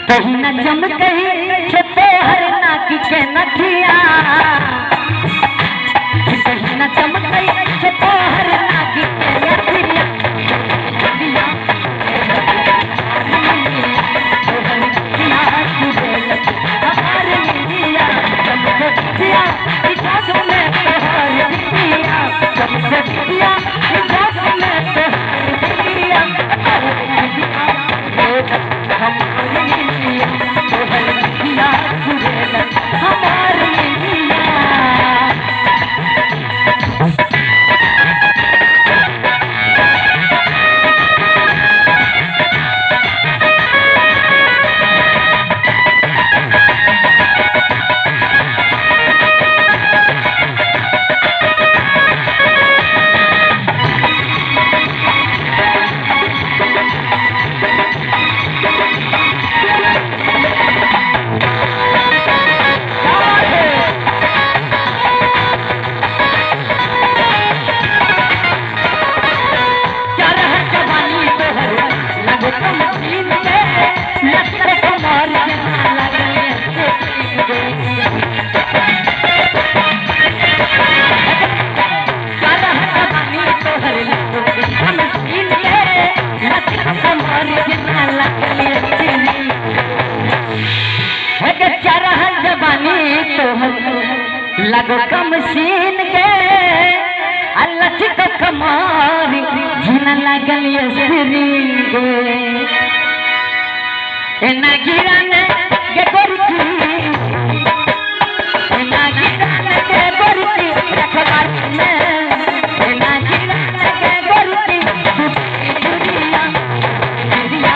कहीं न चमके छुपे हर नाक के नथिया, कहीं न चमके छुपे हर नाक के नथिया। लगो कम सीन के अलच को कमारी झीना लगल स्प्रिंग एना गिराने के गोरती एना गिराने के गोरती रखबार में एना गिराने के गोरती दुनिया दुनिया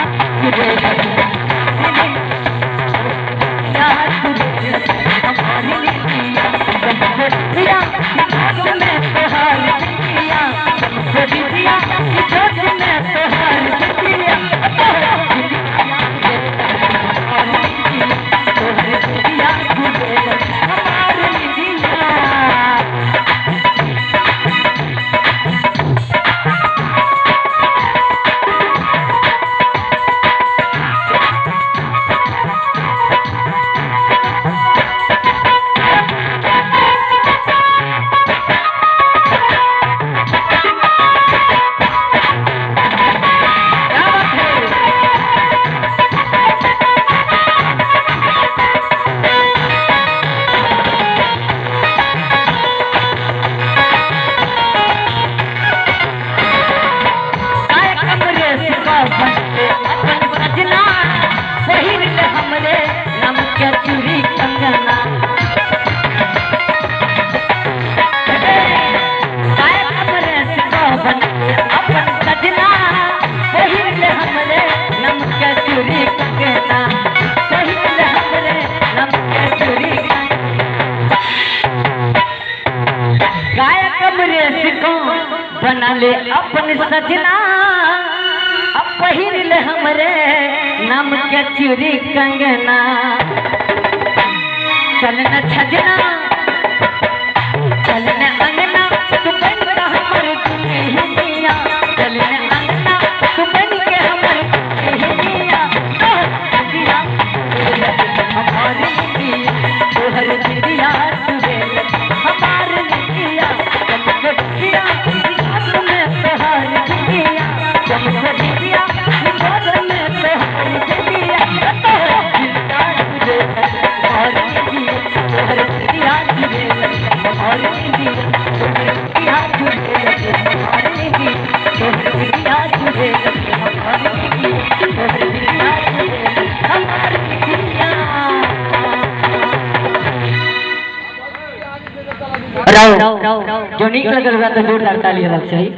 बना ले अपन सजना अब पहिर ले हमरे नाम के चूड़ी कंगना चल न छजना चल न अंगना तू बन के हमर दुनिया चल न अंगना तू बन के हमर दुनिया दिया हमारी दिया तोहर दिया तुझे हमारे दिया तुमको दिया जो नीक लगल बा तो जोरदार ताली होबाक चाही।